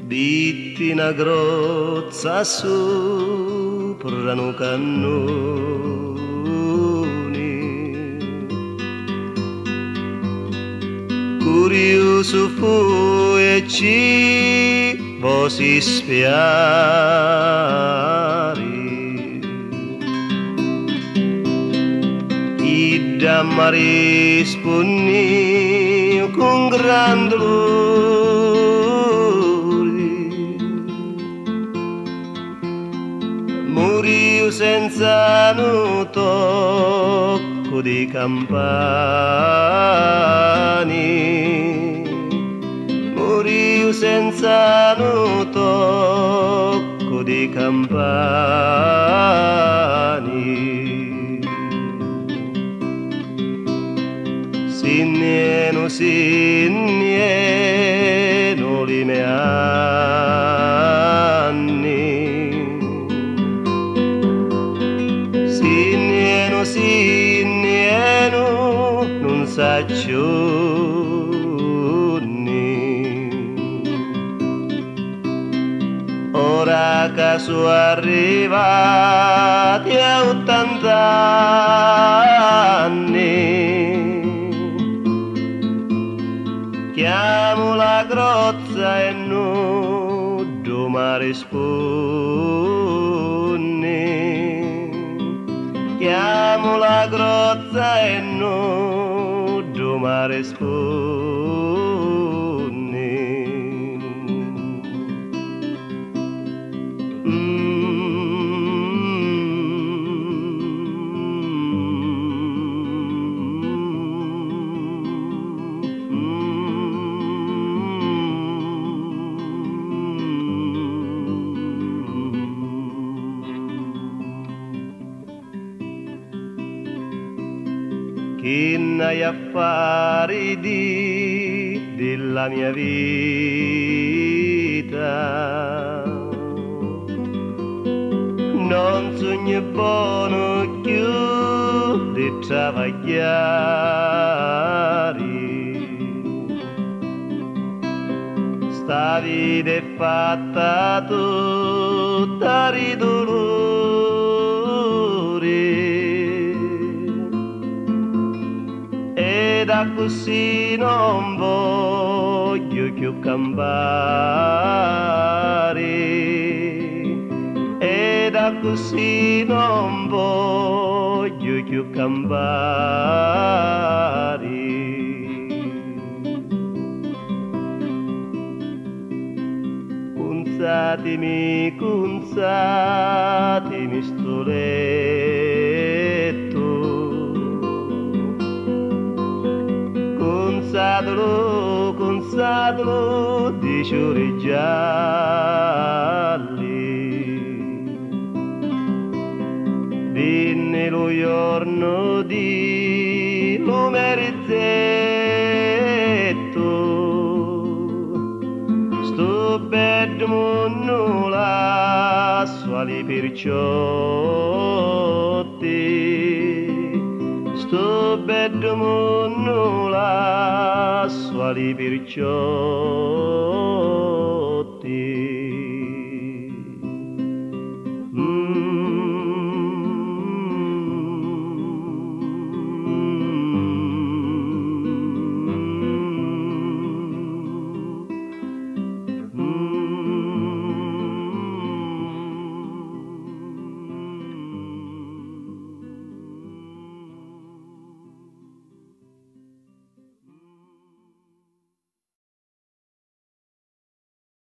Ditti una grozza sopra un cannone, curioso fu e ci vosi spiare, i damma rispondi con gran Muriu senza un tocco di campani, muriu senza un tocco di campani. Sinnieno, sinnieno, li me anni. Sinnieno, non s'accionni. Ora che sono arrivati a 80 anni, chiamo la grozza e non mi rispondi. Chiamo la grozza e non mi rispondi. Che n'hai affari della mia vita, non sogno buono più di travagliare. Sta vita è fatta tutta di dolore, da così non voglio più campare, e da così non voglio più campare. Consatemi sto letto, consatelo di fiori gialli. Venne lo giorno di Lumerizzetto, sto bello mondo lasso ali perciotti, sto bello mondo lasso ali perciotti.